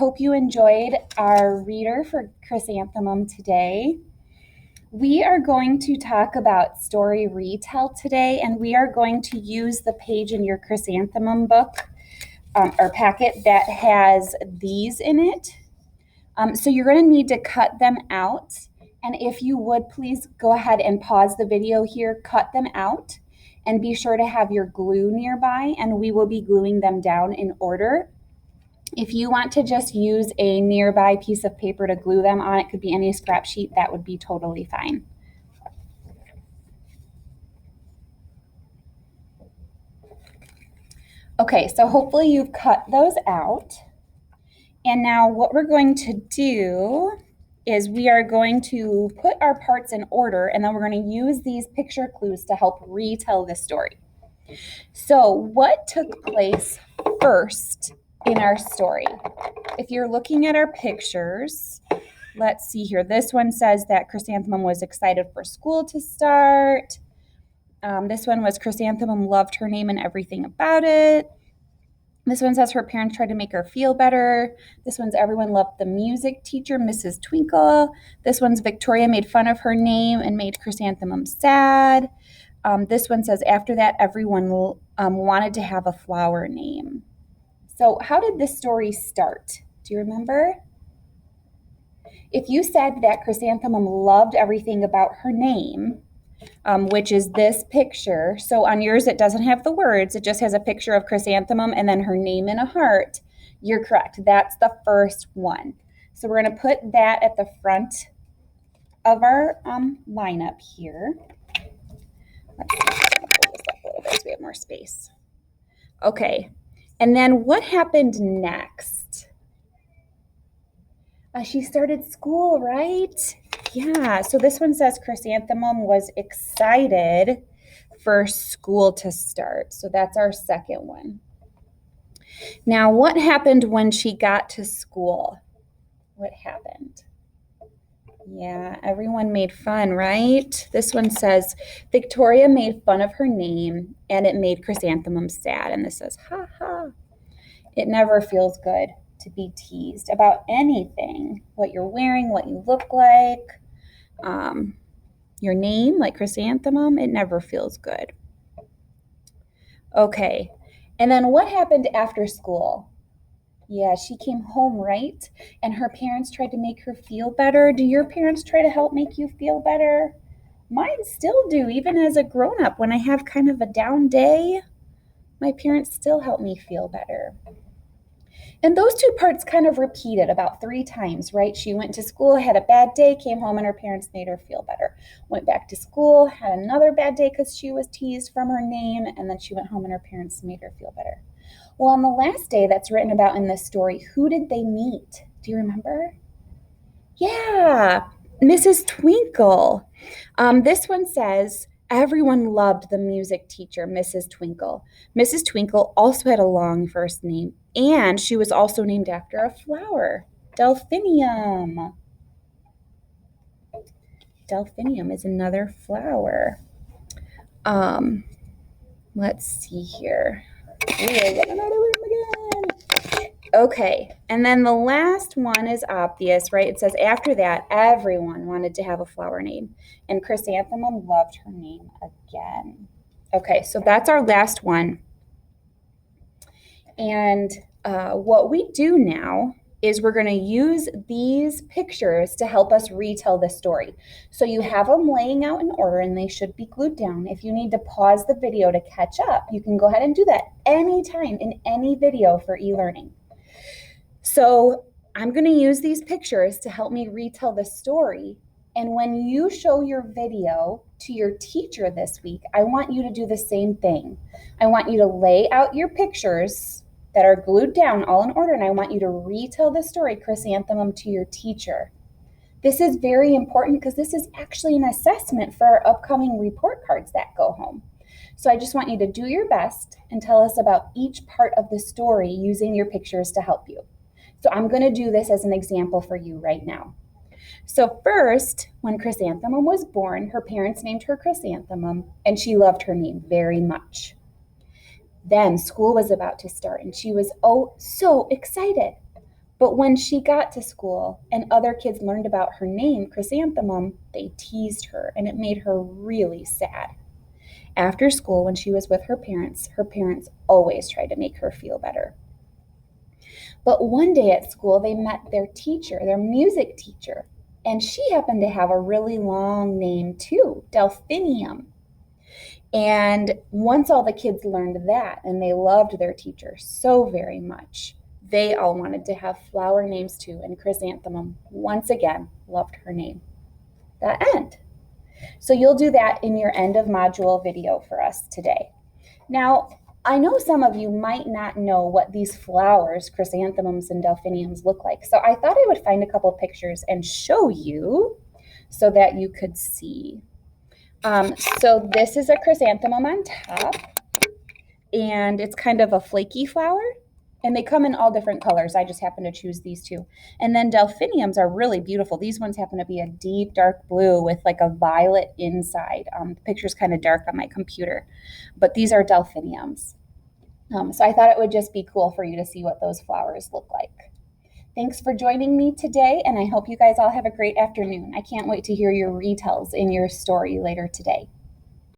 Hope you enjoyed our reader for Chrysanthemum today. We are going to talk about story retell today, and we are going to use the page in your Chrysanthemum book or packet that has these in it. So you're going to need to cut them out. And if you would, please go ahead and pause the video here, cut them out, and be sure to have your glue nearby, and we will be gluing them down in order. If you want to just use a nearby piece of paper to glue them on, it could be any scrap sheet, that would be totally fine. Okay, so hopefully you've cut those out. And now what we're going to do is we are going to put our parts in order, and then we're going to use these picture clues to help retell the story. So what took place first in our story? If you're looking at our pictures, let's see here. This one says that Chrysanthemum was excited for school to start. This one was Chrysanthemum loved her name and everything about it. This one says her parents tried to make her feel better. This one's everyone loved the music teacher, Mrs. Twinkle. This one's Victoria made fun of her name and made Chrysanthemum sad. This one says after that, everyone wanted to have a flower name. So how did this story start? Do you remember? If you said that Chrysanthemum loved everything about her name, which is this picture. So on yours, it doesn't have the words. It just has a picture of Chrysanthemum and then her name in a heart. You're correct. That's the first one. So we're going to put that at the front of our lineup here. Let's pull this up a little bit so we have more space. Okay. And then what happened next? She started school, right? Yeah, so this one says Chrysanthemum was excited for school to start. So that's our second one. Now, what happened when she got to school? What happened? Yeah, everyone made fun, right? This one says Victoria made fun of her name and it made Chrysanthemum sad. And this says, ha ha. It never feels good to be teased about anything, what you're wearing, what you look like. Your name, like Chrysanthemum, it never feels good. Okay, and then what happened after school? Yeah, she came home, right? And her parents tried to make her feel better. Do your parents try to help make you feel better? Mine still do, even as a grown-up. When I have kind of a down day, my parents still help me feel better. And those two parts kind of repeated about 3 times, right? She went to school, had a bad day, came home, and her parents made her feel better. Went back to school, had another bad day because she was teased from her name, and then she went home and her parents made her feel better. Well, on the last day that's written about in this story, who did they meet? Do you remember? Yeah, Mrs. Twinkle. This one says, everyone loved the music teacher, Mrs. Twinkle. Mrs. Twinkle also had a long first name, and she was also named after a flower, delphinium. Delphinium is another flower. Let's see here. We're running out of room again. Okay, and then the last one is obvious, right? It says after that, everyone wanted to have a flower name, and Chrysanthemum loved her name again. Okay, so that's our last one. And what we do now is we're going to use these pictures to help us retell the story. So you have them laying out in order and they should be glued down. If you need to pause the video to catch up, you can go ahead and do that anytime in any video for e-learning. So I'm going to use these pictures to help me retell the story. And when you show your video to your teacher this week, I want you to do the same thing. I want you to lay out your pictures that are glued down all in order, and I want you to retell the story Chrysanthemum to your teacher. This is very important because this is actually an assessment for our upcoming report cards that go home. So I just want you to do your best and tell us about each part of the story using your pictures to help you. So I'm going to do this as an example for you right now. So first, when Chrysanthemum was born, her parents named her Chrysanthemum, and she loved her name very much. Then school was about to start, and she was oh so excited. But when she got to school and other kids learned about her name, Chrysanthemum, they teased her, and it made her really sad. After school, when she was with her parents always tried to make her feel better. But one day at school, they met their teacher, their music teacher, and she happened to have a really long name too, Delphinium. And once all the kids learned that, and they loved their teacher so very much, they all wanted to have flower names too, and Chrysanthemum, once again, loved her name. The end. So you'll do that in your end of module video for us today. Now, I know some of you might not know what these flowers, chrysanthemums and delphiniums, look like. So I thought I would find a couple pictures and show you so that you could see. So this is a chrysanthemum on top, and it's kind of a flaky flower, and they come in all different colors. I just happen to choose these two. And then delphiniums are really beautiful. These ones happen to be a deep dark blue with like a violet inside. The picture's kind of dark on my computer, but these are delphiniums. So I thought it would just be cool for you to see what those flowers look like. Thanks for joining me today, and I hope you guys all have a great afternoon. I can't wait to hear your retells in your story later today.